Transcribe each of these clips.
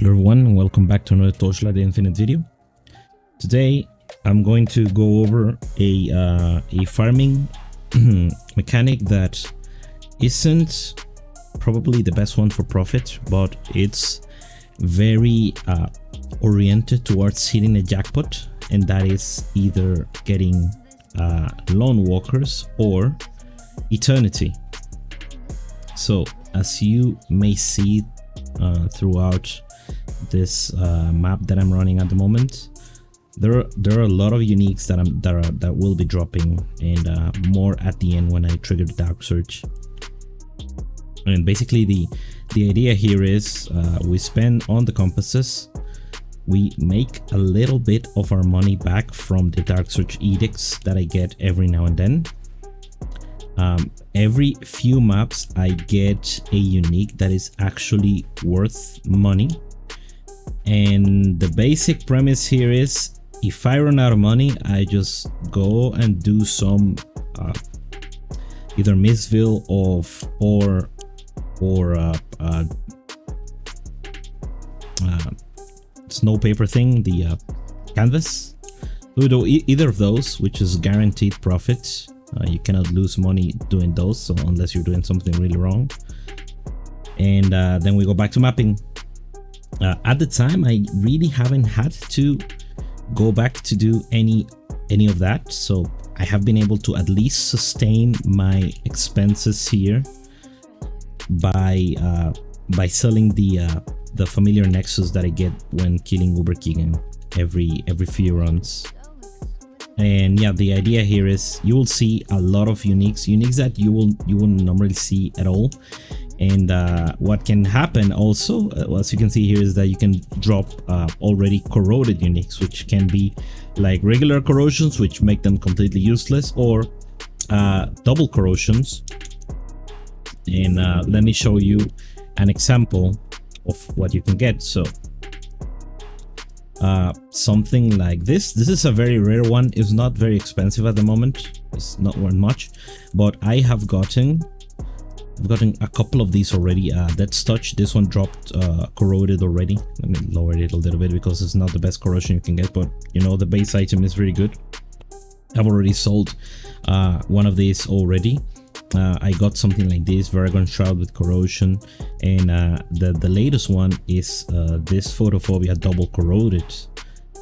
Hello everyone, welcome back to another Torchlight Infinite video. Today I'm going to go over a farming mechanic that isn't probably the best one for profit, but it's very oriented towards hitting a jackpot, and that is either getting lone walkers or eternity. So as you may see throughout this map that I'm running at the moment, there are a lot of uniques that will be dropping, and more at the end when I trigger the dark search. And basically the idea here is we spend on the compasses, we make a little bit of our money back from the dark search edicts that I get every now and then. Every few maps I get a unique that is actually worth money, and the basic premise here is if I run out of money, I just go and do some either Missville or snow paper thing, the canvas. We do either of those, which is guaranteed profit. You cannot lose money doing those, so unless you're doing something really wrong. And then we go back to mapping. At the time, I really haven't had to go back to do any of that, so I have been able to at least sustain my expenses here by selling the familiar nexus that I get when killing Uberkigen every few runs. And yeah, the idea here is you will see a lot of uniques that you wouldn't normally see at all. And what can happen also, as you can see here, is that you can drop already corroded uniques, which can be like regular corrosions, which make them completely useless, or double corrosions. And let me show you an example of what you can get. So something like this is a very rare one. It's not very expensive at the moment, it's not worth much, but I have gotten a couple of these already. That's touch. This one dropped corroded already. Let me lower it a little bit because it's not the best corrosion you can get, but you know, the base item is very good. I've already sold one of these already. I got something like this, Varagon Shroud with corrosion, and the latest one is this Photophobia double corroded,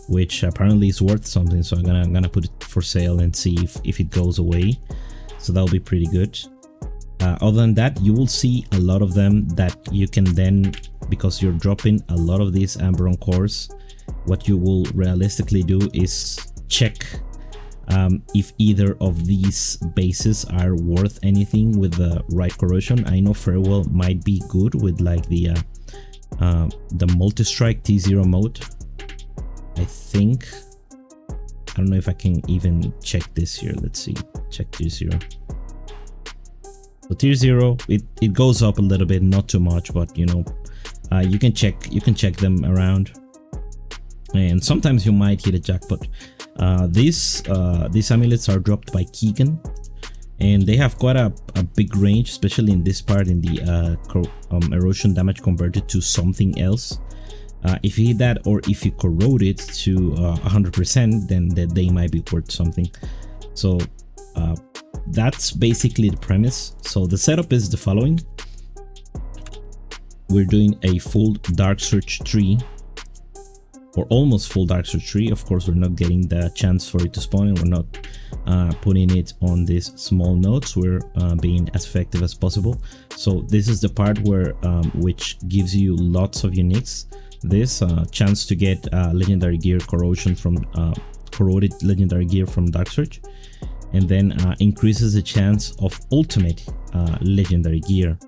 which apparently is worth something, so I'm gonna put it for sale and see if it goes away. So that'll be pretty good. Other than that, you will see a lot of them that you can then, because you're dropping a lot of these Amberon cores, what you will realistically do is check if either of these bases are worth anything with the right corrosion. I know Farewell might be good with like the multi-strike T0 mode. I think, I don't know if I can even check this here. Let's see, check T0. So tier 0, it goes up a little bit, not too much, but you know, you can check them around, and sometimes you might hit a jackpot. These amulets are dropped by Keegan, and they have quite a big range, especially in this part, in the erosion damage converted to something else. If you hit that, or if you corrode it to 100%, then they might be worth something. So that's basically the premise. So the setup is the following. We're doing a full dark search tree, or almost full dark search tree. Of course, we're not getting the chance for it to spawn, and we're not putting it on these small nodes. We're being as effective as possible. So this is the part where which gives you lots of uniques. This chance to get legendary gear corrosion from corroded legendary gear from dark search, and then increases the chance of ultimate legendary gear.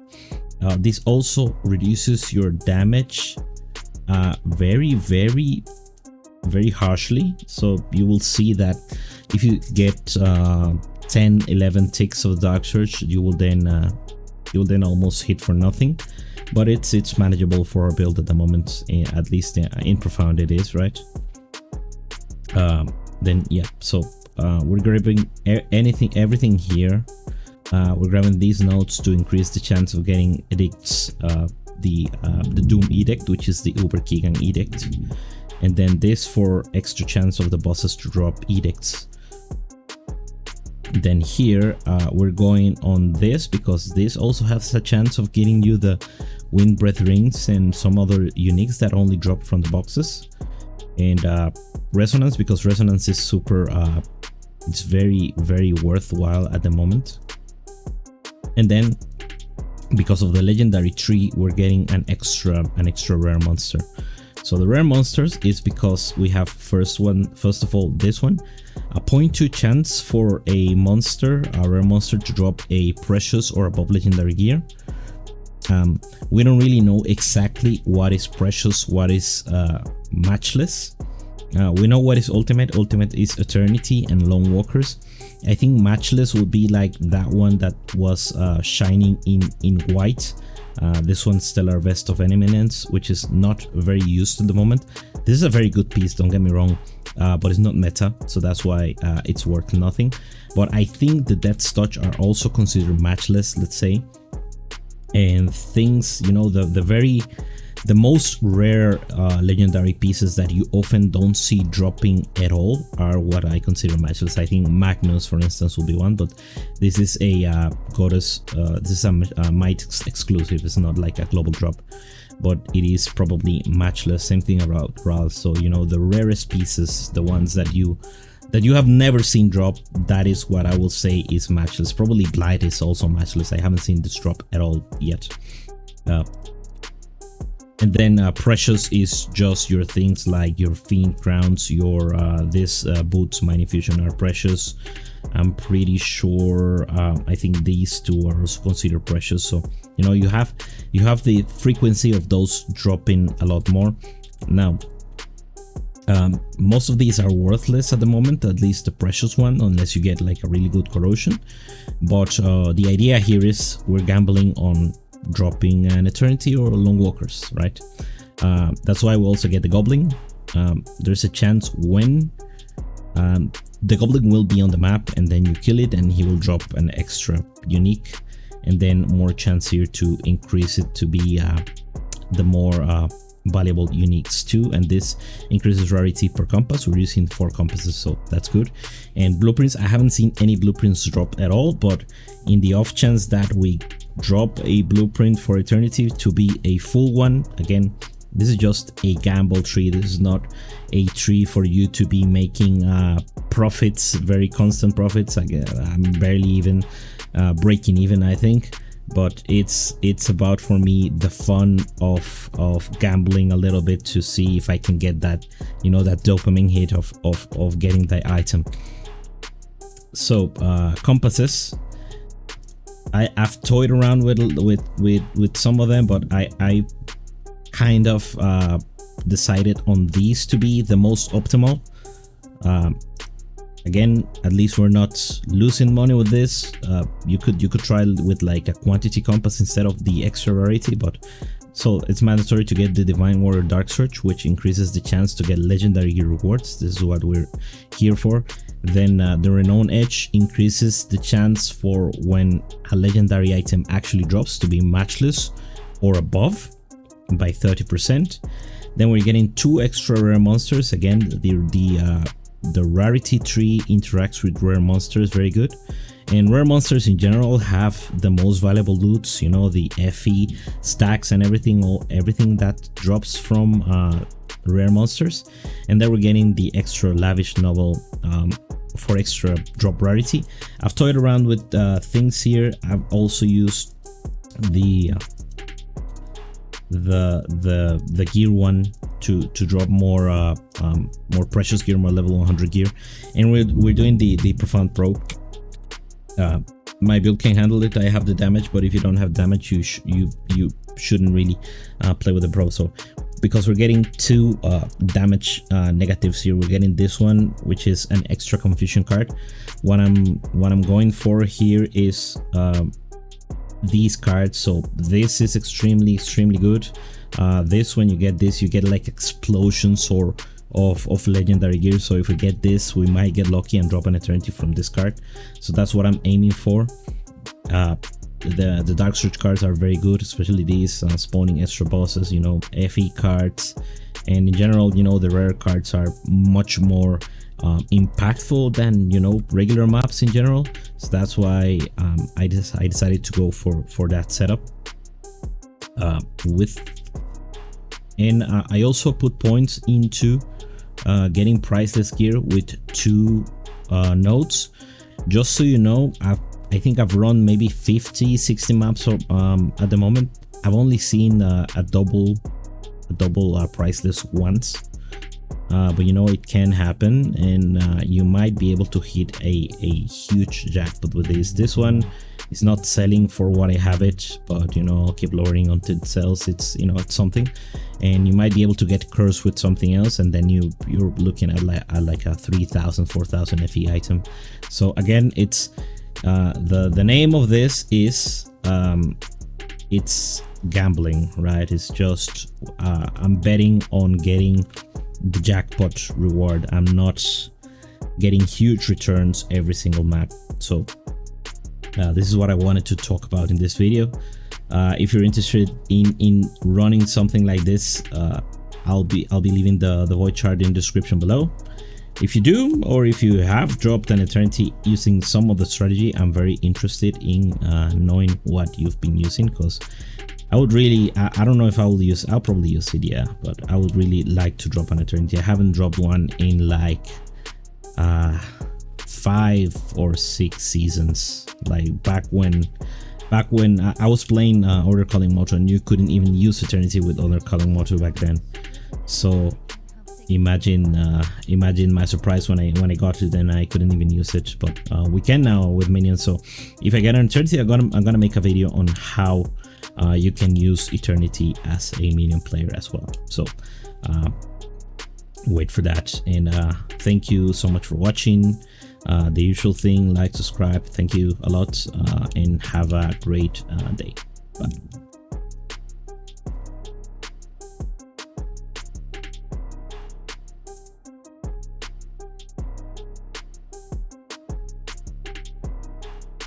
This also reduces your damage very harshly. So you will see that if you get 10-11 ticks of dark search, you will then almost hit for nothing. But it's manageable for our build at the moment, at least in profound it is, right? Then yeah, so we're grabbing everything here. We're grabbing these nodes to increase the chance of getting edicts the Doom Edict, which is the Uberkriegen Edict, and then this for extra chance of the bosses to drop edicts. Then here we're going on this because this also has a chance of getting you the Wind Breath Rings and some other uniques that only drop from the boxes. And Resonance, because Resonance is super, it's very worthwhile at the moment. And then because of the legendary tree, we're getting an extra rare monster. So the rare monsters is because we have first of all this one, a 0.2 chance for a rare monster to drop a precious or above legendary gear. We don't really know exactly what is precious, what is matchless. We know what is ultimate. Ultimate is eternity and lone walkers. I think matchless would be like that one that was shining in white. This one's Stellar Vest of Eminence, which is not very used at the moment. This is a very good piece, don't get me wrong, but it's not meta, so that's why it's worth nothing. But I think the Death's Touch are also considered matchless, let's say. And things, you know, the most rare legendary pieces that you often don't see dropping at all are what I consider matchless. I think Magnus, for instance, will be one, but this is a goddess. This is a Might exclusive. It's not like a global drop, but it is probably matchless. Same thing about Ral. So you know, the rarest pieces, the ones that you have never seen drop, that is what I will say is matchless. Probably Blight is also matchless. I haven't seen this drop at all yet. And then precious is just your things like your Fiend Crowns, your this Boots Mighty Fusion are precious. I'm pretty sure I think these two are also considered precious. So you know, you have the frequency of those dropping a lot more. Now most of these are worthless at the moment, at least the precious one, unless you get like a really good corrosion. But the idea here is we're gambling on dropping an eternity or long walkers, right? That's why we also get the goblin. There's a chance when the goblin will be on the map and then you kill it and he will drop an extra unique, and then more chance here to increase it to be the more valuable uniques too, and this increases rarity per compass. We're using 4 compasses, so that's good. And blueprints, I haven't seen any blueprints drop at all, but in the off chance that we drop a blueprint for eternity to be a full one, again, this is just a gamble tree. This is not a tree for you to be making profits, very constant profits. I'm barely even breaking even, I think. But it's about, for me, the fun of gambling a little bit to see if I can get that, you know, that dopamine hit of getting the item. So compasses, I've toyed around with some of them, but I kind of decided on these to be the most optimal. Again, at least we're not losing money with this. You could try with like a quantity compass instead of the extra rarity, but so it's mandatory to get the Divine Warrior Dark Search, which increases the chance to get legendary rewards. This is what we're here for. Then the Renown Edge increases the chance for when a legendary item actually drops to be matchless or above by 30%. Then we're getting 2 extra rare monsters. Again, the rarity tree interacts with rare monsters, very good. And rare monsters in general have the most valuable loots, you know, the FE stacks and everything that drops from rare monsters. And then we're getting the extra lavish novel for extra drop rarity. I've toyed around with things here. I've also used the gear one to drop more precious gear, more level 100 gear, and we're doing the Profound Pro. My build can handle it. I have the damage, but if you don't have damage, you shouldn't really play with the Pro. So because we're getting 2 damage negatives here, we're getting this one, which is an extra confusion card. What I'm going for here is these cards. So this is extremely good. This, when you get this, you get like explosions or of legendary gear. So if we get this, we might get lucky and drop an eternity from this card. So that's what I'm aiming for. the dark search cards are very good, especially these spawning extra bosses, you know, FE cards, and in general, you know, the rare cards are much more impactful than, you know, regular maps in general. So that's why I decided to go for that setup and I also put points into getting priceless gear with 2 nodes. Just so you know, I think I've run maybe 50-60 maps at the moment. I've only seen a double priceless once, but you know, it can happen, and you might be able to hit a huge jackpot with this one. It's not selling for what I have it, but you know, I'll keep lowering until it sells. It's, you know, it's something, and you might be able to get cursed with something else, and then you're looking at like a 3,000 4,000 FE item. So again, it's the name of this is it's gambling, right? It's just I'm betting on getting the jackpot reward. I'm not getting huge returns every single map. So this is what I wanted to talk about in this video. If you're interested in running something like this, I'll be leaving the Voidchart in the description below. If you do, or if you have dropped an eternity using some of the strategy, I'm very interested in knowing what you've been using, because I would really, I don't know if I'll probably use it, yeah, but I would really like to drop an eternity. I haven't dropped one in like 5 or 6 seasons, like back when I was playing Order Calling Motto, and you couldn't even use eternity with Order Calling Motto back then. So imagine my surprise when I got it and I couldn't even use it, but we can now with minions. So if I get an eternity, I'm gonna make a video on how you can use eternity as a minion player as well. So wait for that, and thank you so much for watching. The usual thing, like, subscribe. Thank you a lot, and have a great day. Bye.